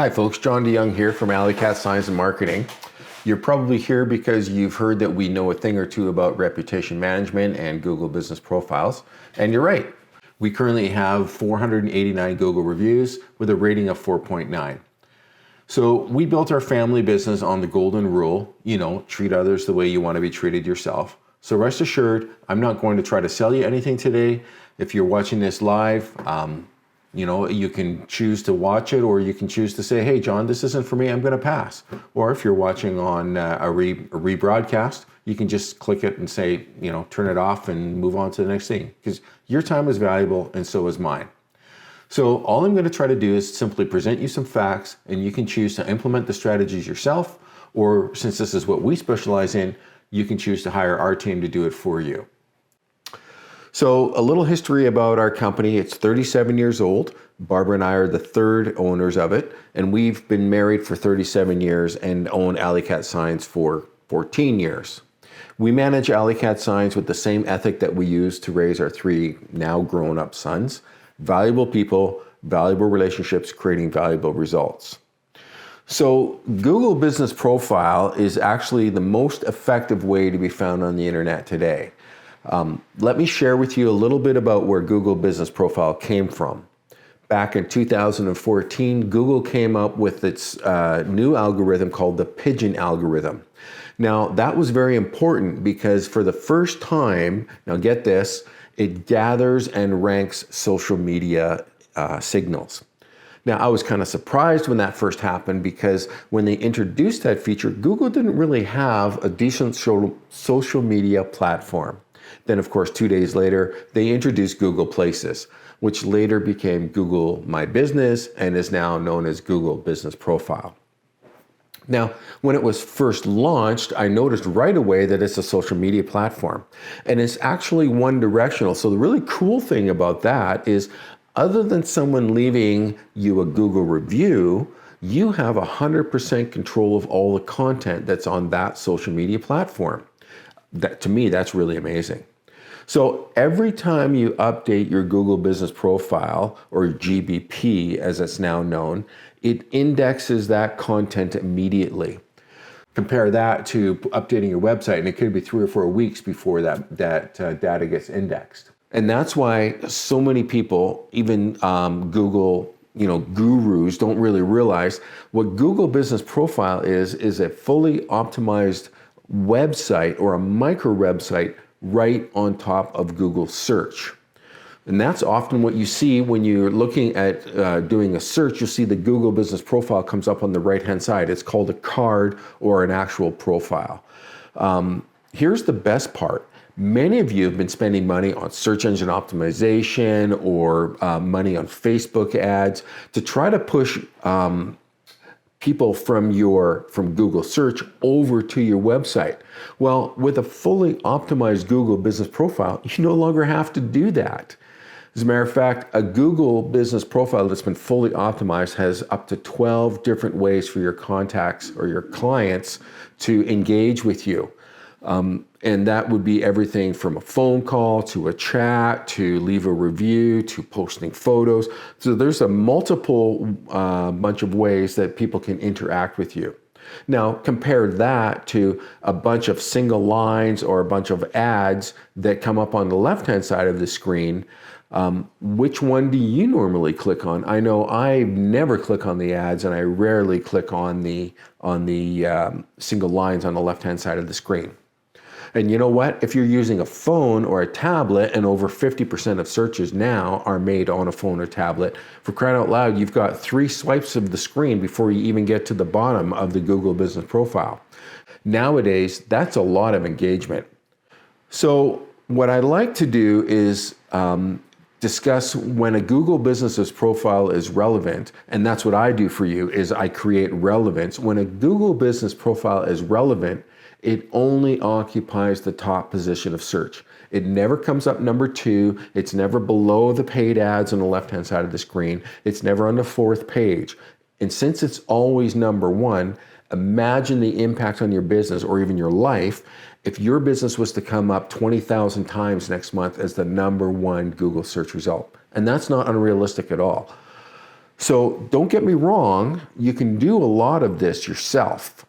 Hi folks, John DeYoung here from AlleyKat.Marketing. You're probably here because you've heard that we know a thing or two about reputation management and Google business profiles. And you're right. We currently have 489 Google reviews with a rating of 4.9. So we built our family business on the golden rule, treat others the way you want to be treated yourself. So rest assured, I'm not going to try to sell you anything today. If you're watching this live, you can choose to watch it, or you can choose to say, hey, John, this isn't for me, I'm going to pass. Or if you're watching on a rebroadcast, you can just click it and say, turn it off and move on to the next thing, because your time is valuable and so is mine. So all I'm going to try to do is simply present you some facts, and you can choose to implement the strategies yourself, or since this is what we specialize in, you can choose to hire our team to do it for you. So a little history about our company. It's 37 years old. Barbara and I are the third owners of it, and we've been married for 37 years and own AlleyKat Signs for 14 years. We manage AlleyKat Signs with the same ethic that we use to raise our three now grown-up sons. Valuable people, valuable relationships, creating valuable results. So Google Business Profile is actually the most effective way to be found on the internet today. Let me share with you a little bit about where Google Business Profile came from. Back in 2014, Google came up with its new algorithm called the pigeon algorithm. Now, that was very important because for the first time, now get this, it gathers and ranks social media signals. Now, I was kind of surprised when that first happened because when they introduced that feature, Google didn't really have a decent social media platform. Then, of course, 2 days later, they introduced Google Places, which later became Google My Business and is now known as Google Business Profile. Now, when it was first launched, I noticed right away that it's a social media platform, and it's actually one directional. So the really cool thing about that is, other than someone leaving you a Google review, you have 100% control of all the content that's on that social media platform. To me, that's really amazing. So every time you update your Google Business Profile, or GBP as it's now known, it indexes that content immediately. Compare that to updating your website, and it could be 3 or 4 weeks before that data gets indexed. And that's why so many people, even Google gurus, don't really realize what Google Business Profile is a fully optimized website or a micro website right on top of Google search. And that's often what you see when you're looking at doing a search. You'll see the Google Business Profile comes up on the right-hand side. It's called a card or an actual profile. Here's the best part. Many of you have been spending money on search engine optimization or money on Facebook ads to try to push people from Google search over to your website. Well, with a fully optimized Google Business Profile, you no longer have to do that. As a matter of fact, a Google Business Profile that's been fully optimized has up to 12 different ways for your contacts or your clients to engage with you. And that would be everything from a phone call to a chat to leave a review to posting photos. So there's a multiple bunch of ways that people can interact with you. Now compare that to a bunch of single lines or a bunch of ads that come up on the left-hand side of the screen. Which one do you normally click on? I know I never click on the ads, and I rarely click on the single lines on the left-hand side of the screen. And you know what? If you're using a phone or a tablet, and over 50% of searches now are made on a phone or tablet, for crying out loud, you've got 3 swipes of the screen before you even get to the bottom of the Google Business Profile. Nowadays, that's a lot of engagement. So what I like to do is discuss when a Google Business Profile is relevant, and that's what I do for you, is I create relevance. When a Google Business Profile is relevant, it only occupies the top position of search. It never comes up number 2. It's never below the paid ads on the left-hand side of the screen. It's never on the 4th page. And since it's always number 1, imagine the impact on your business or even your life if your business was to come up 20,000 times next month as the number 1 Google search result. And that's not unrealistic at all. So don't get me wrong, you can do a lot of this yourself.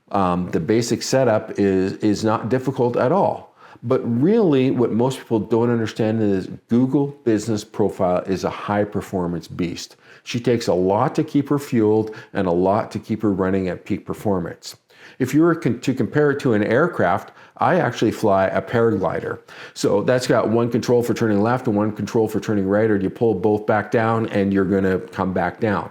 The basic setup is not difficult at all. But really, what most people don't understand is Google Business Profile is a high performance beast. She takes a lot to keep her fueled and a lot to keep her running at peak performance. If you were to compare it to an aircraft, I actually fly a paraglider. So that's got one control for turning left and one control for turning right, or you pull both back down and you're going to come back down.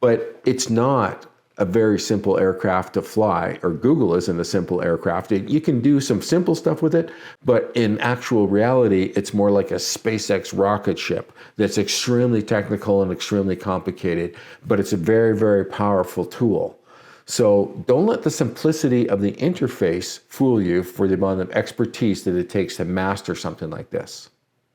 But it's not a very simple aircraft to fly, or Google isn't a simple aircraft. You can do some simple stuff with it, but in actual reality, it's more like a SpaceX rocket ship that's extremely technical and extremely complicated, but it's a very, very powerful tool. So don't let the simplicity of the interface fool you for the amount of expertise that it takes to master something like this.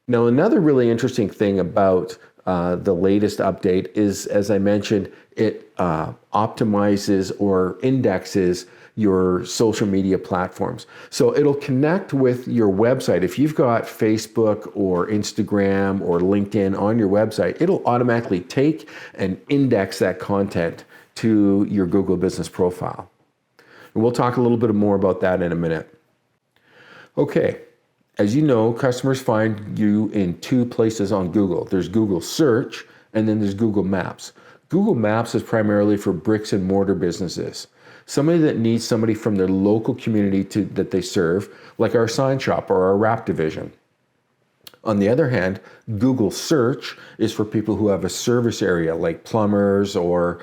Now, another really interesting thing about the latest update is, as I mentioned, it optimizes or indexes your social media platforms. So it'll connect with your website. If you've got Facebook or Instagram or LinkedIn on your website, it'll automatically take and index that content to your Google Business Profile. And we'll talk a little bit more about that in a minute. Okay, as you know, customers find you in two places on Google. There's Google Search and then there's Google Maps. Google Maps is primarily for bricks and mortar businesses. Somebody that needs somebody from their local community that they serve, like our sign shop or our wrap division. On the other hand, Google Search is for people who have a service area like plumbers or,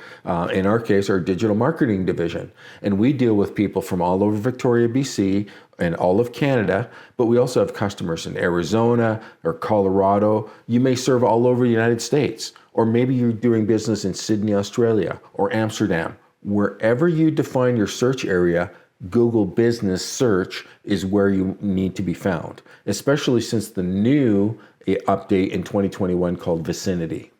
in our case, our digital marketing division. And we deal with people from all over Victoria, BC and all of Canada, but we also have customers in Arizona or Colorado. You may serve all over the United States, or maybe you're doing business in Sydney, Australia, or Amsterdam. Wherever you define your search area, Google Business Search is where you need to be found, especially since the new update in 2021 called Vicinity.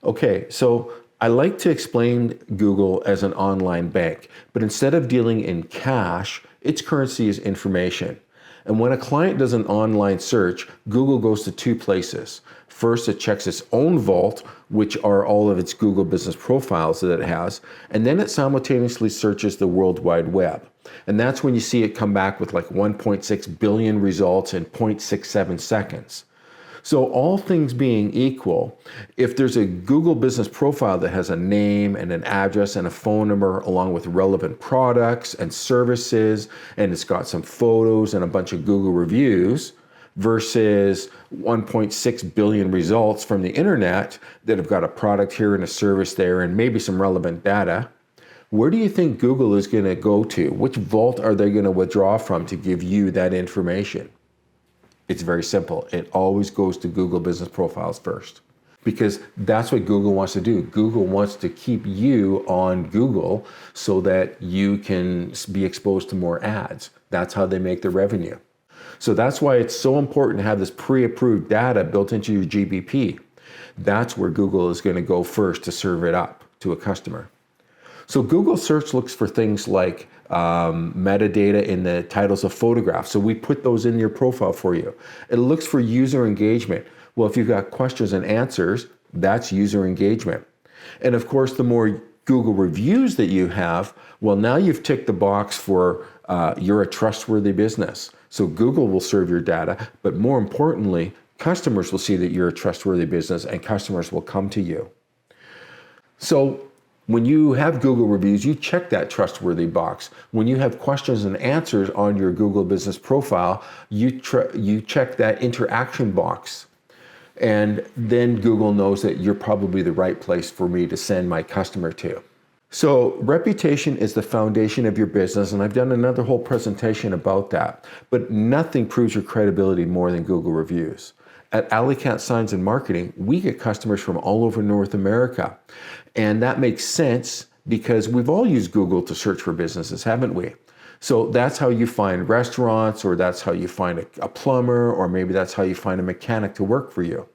Okay, so I like to explain Google as an online bank, but instead of dealing in cash, its currency is information. And when a client does an online search, Google goes to two places. First, it checks its own vault, which are all of its Google Business Profiles that it has, and then it simultaneously searches the World Wide Web. And that's when you see it come back with like 1.6 billion results in 0.67 seconds. So all things being equal, if there's a Google Business Profile that has a name and an address and a phone number along with relevant products and services, and it's got some photos and a bunch of Google reviews, versus 1.6 billion results from the internet that have got a product here and a service there and maybe some relevant data, where do you think Google is going to go to? Which vault are they going to withdraw from to give you that information? It's very simple. It always goes to Google Business Profiles first, because that's what Google wants to do. Google wants to keep you on Google so that you can be exposed to more ads. That's how they make their revenue. So that's why it's so important to have this pre-approved data built into your GBP. That's where Google is going to go first to serve it up to a customer. So Google Search looks for things like metadata in the titles of photographs. So we put those in your profile for you. It looks for user engagement. Well, if you've got questions and answers, that's user engagement. And of course, the more Google reviews that you have, well, now you've ticked the box for you're a trustworthy business. So Google will serve your data, but more importantly, customers will see that you're a trustworthy business and customers will come to you. So when you have Google reviews, you check that trustworthy box. When you have questions and answers on your Google Business Profile, you check that interaction box. And then Google knows that you're probably the right place for me to send my customer to. So reputation is the foundation of your business, and I've done another whole presentation about that. But nothing proves your credibility more than Google reviews. At AlleyKat Signs and Marketing, we get customers from all over North America. And that makes sense because we've all used Google to search for businesses, haven't we? So that's how you find restaurants, or that's how you find a plumber, or maybe that's how you find a mechanic to work for you.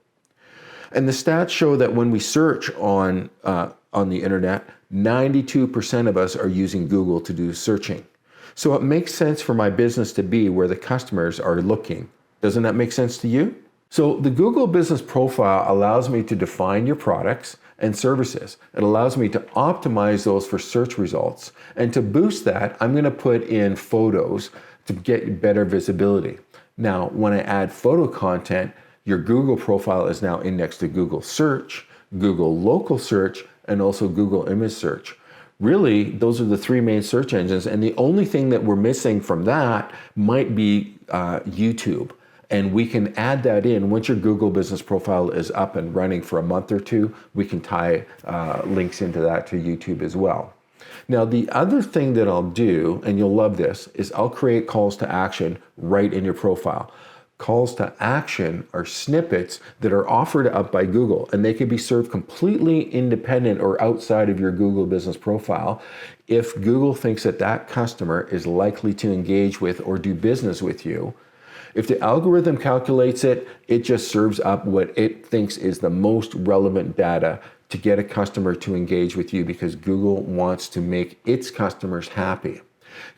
And the stats show that when we search on the internet, 92% of us are using Google to do searching. So it makes sense for my business to be where the customers are looking. Doesn't that make sense to you? So the Google Business Profile allows me to define your products, and services. It allows me to optimize those for search results. And to boost that, I'm going to put in photos to get better visibility. Now, when I add photo content, your Google profile is now indexed to Google Search, Google Local Search, and also Google Image Search. Really, those are the three main search engines, and the only thing that we're missing from that might be YouTube. And we can add that in once your Google business profile is up and running for a month or two. We can tie links into that to YouTube as well. Now, the other thing that I'll do, and you'll love this, is I'll create calls to action right in your profile. Calls to action are snippets that are offered up by Google, and they can be served completely independent or outside of your Google business profile if Google thinks that that customer is likely to engage with or do business with you. If the algorithm calculates it, it just serves up what it thinks is the most relevant data to get a customer to engage with you, because Google wants to make its customers happy.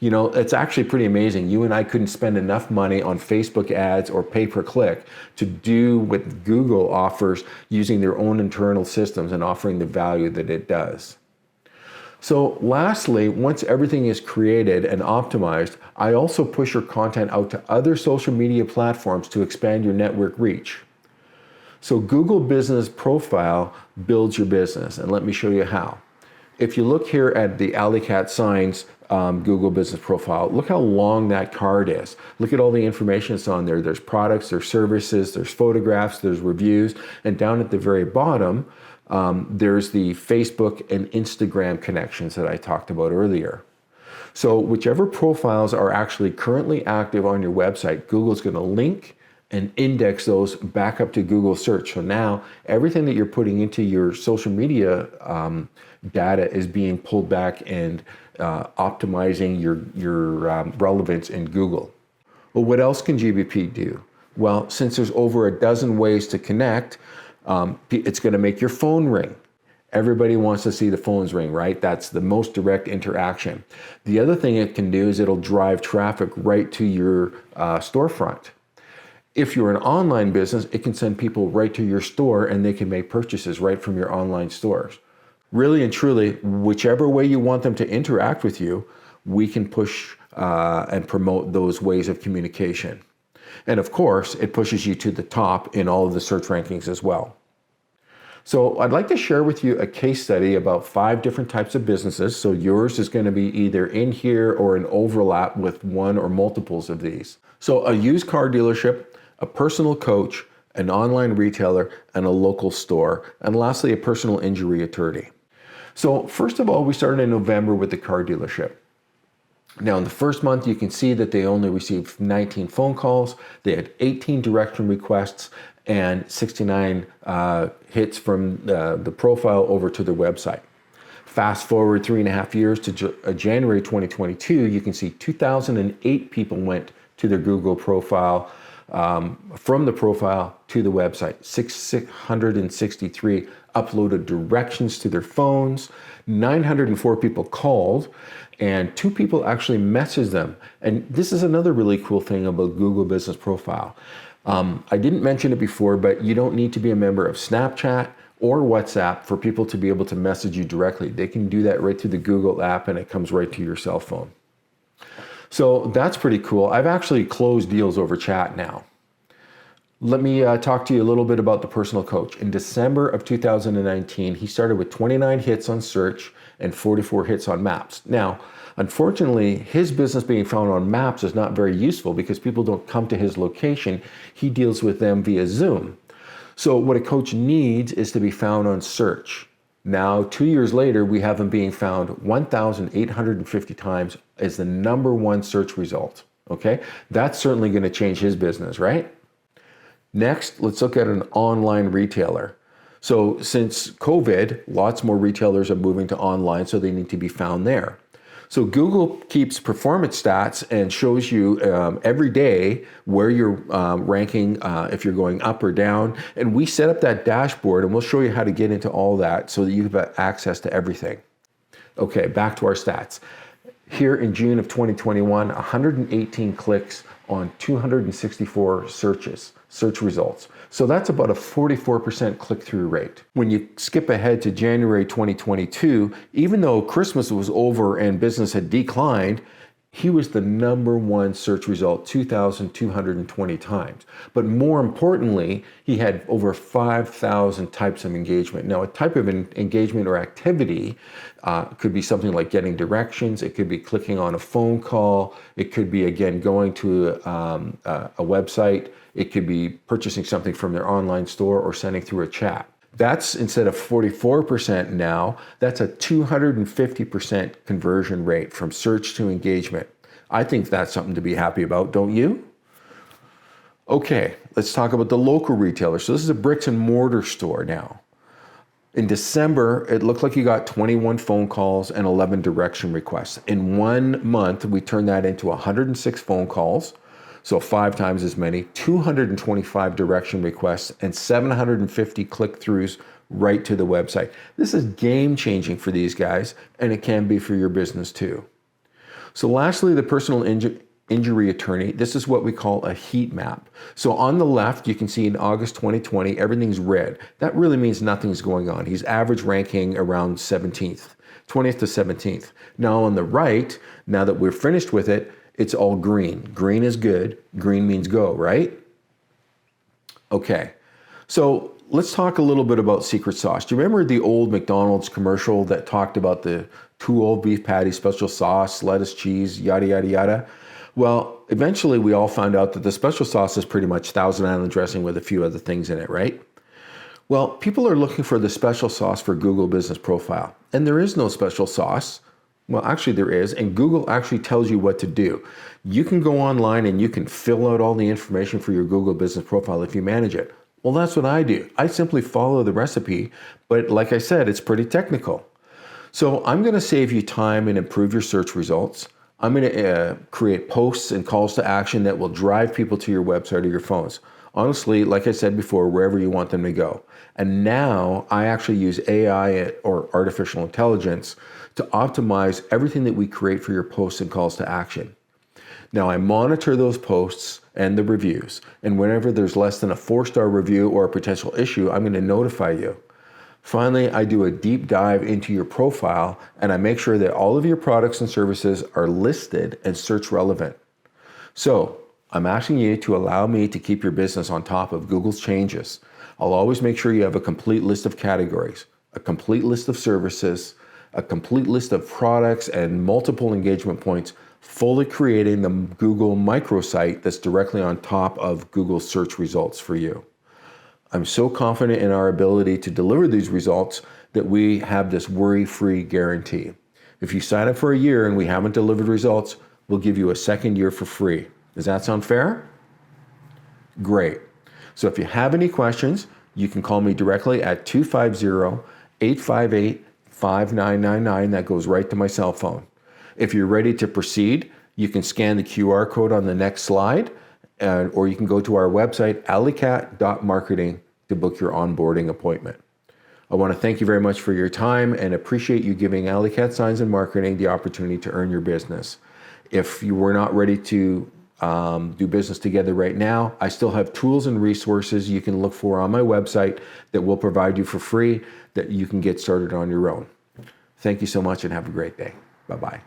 You know, it's actually pretty amazing. You and I couldn't spend enough money on Facebook ads or pay-per-click to do what Google offers using their own internal systems and offering the value that it does. So lastly, once everything is created and optimized, I also push your content out to other social media platforms to expand your network reach. So Google Business Profile builds your business, and let me show you how. If you look here at the AlleyKat Signs Google Business Profile, look how long that card is. Look at all the information that's on there. There's products, there's services, there's photographs, there's reviews, and down at the very bottom, there's the Facebook and Instagram connections that I talked about earlier. So whichever profiles are actually currently active on your website, Google's going to link and index those back up to Google Search. So now everything that you're putting into your social media data is being pulled back and optimizing your relevance in Google. Well, what else can GBP do? Well, since there's over a dozen ways to connect, it's going to make your phone ring. Everybody wants to see the phones ring, right? That's the most direct interaction. The other thing it can do is it'll drive traffic right to your storefront. If you're an online business, it can send people right to your store and they can make purchases right from your online stores. Really and truly, whichever way you want them to interact with you, we can push and promote those ways of communication. And of course, it pushes you to the top in all of the search rankings as well. So I'd like to share with you a case study about 5 different types of businesses. So yours is going to be either in here or an overlap with one or multiples of these. So a used car dealership, a personal coach, an online retailer, and a local store, and lastly, a personal injury attorney. So first of all, we started in November with the car dealership. Now in the first month, you can see that they only received 19 phone calls, they had 18 direction requests, and 69 hits from the profile over to their website. Fast forward 3.5 years to January 2022, you can see 2,008 people went to their Google profile, from the profile to the website. 663 uploaded directions to their phones, 904 people called, and 2 people actually messaged them. And this is another really cool thing about Google Business Profile. I didn't mention it before, but you don't need to be a member of Snapchat or WhatsApp for people to be able to message you directly. They can do that right through the Google app and it comes right to your cell phone. So that's pretty cool. I've actually closed deals over chat now. Let me talk to you a little bit about the personal coach. In December of 2019, he started with 29 hits on search and 44 hits on maps. Now, unfortunately, his business being found on maps is not very useful because people don't come to his location. He deals with them via Zoom. So what a coach needs is to be found on search. Now, 2 years later, we have him being found 1,850 times as the #1 search result. Okay, that's certainly going to change his business, right? Next, let's look at an online retailer. So since COVID, lots more retailers are moving to online, so they need to be found there. So Google keeps performance stats and shows you every day where you're ranking, if you're going up or down. And we set up that dashboard and we'll show you how to get into all that so that you have access to everything. Okay, back to our stats. Here in June of 2021, 118 clicks on 264 searches. search results. So that's about a 44% click-through rate. When you skip ahead to January 2022, even though Christmas was over and business had declined, he was the #1 search result 2,220 times. But more importantly, he had over 5,000 types of engagement. Now, a type of engagement or activity could be something like getting directions. It could be clicking on a phone call. It could be, again, going to a website. It could be purchasing something from their online store or sending through a chat. That's, instead of 44% now, that's a 250% conversion rate from search to engagement. I think that's something to be happy about, don't you? Okay, let's talk about the local retailer. So this is a bricks and mortar store now. In December, it looked like you got 21 phone calls and 11 direction requests. In 1 month, we turned that into 106 phone calls, so 5 times as many, 225 direction requests, and 750 click-throughs right to the website. This is game-changing for these guys, and it can be for your business too. So lastly, the personal injury attorney. This is what we call a heat map. So on the left, you can see in August 2020, everything's red. That really means nothing's going on. He's average ranking around 17th, 20th to 17th. Now on the right, now that we're finished with it, it's all green. Green is good. Green means go, right? Okay, so let's talk a little bit about secret sauce. Do you remember the old McDonald's commercial that talked about the 2 old beef patties, special sauce, lettuce, cheese, yada, yada, yada? Well, eventually we all found out that the special sauce is pretty much Thousand Island dressing with a few other things in it, right? Well, people are looking for the special sauce for Google Business Profile, and there is no special sauce. Well, actually there is, and Google actually tells you what to do. You can go online and you can fill out all the information for your Google Business Profile if you manage it. Well, that's what I do. I simply follow the recipe, but like I said, it's pretty technical. So I'm going to save you time and improve your search results. I'm going to create posts and calls to action that will drive people to your website or your phones. Honestly, like I said before, wherever you want them to go. And now I actually use AI or artificial intelligence to optimize everything that we create for your posts and calls to action. Now I monitor those posts and the reviews, and whenever there's less than a 4-star review or a potential issue, I'm going to notify you. Finally, I do a deep dive into your profile and I make sure that all of your products and services are listed and search relevant. So I'm asking you to allow me to keep your business on top of Google's changes. I'll always make sure you have a complete list of categories, a complete list of services, a complete list of products and multiple engagement points, fully creating the Google microsite that's directly on top of Google's search results for you. I'm so confident in our ability to deliver these results that we have this worry-free guarantee. If you sign up for a year and we haven't delivered results, we'll give you a second year for free. Does that sound fair? Great. So if you have any questions, you can call me directly at 250-858-5999. That goes right to my cell phone. If you're ready to proceed, you can scan the QR code on the next slide, or you can go to our website, AlleyKat.Marketing, to book your onboarding appointment. I want to thank you very much for your time and appreciate you giving AlleyKat Signs and Marketing the opportunity to earn your business. If you were not ready to do business together right now, I still have tools and resources you can look for on my website that will provide you for free that you can get started on your own. Thank you so much and have a great day. Bye-bye.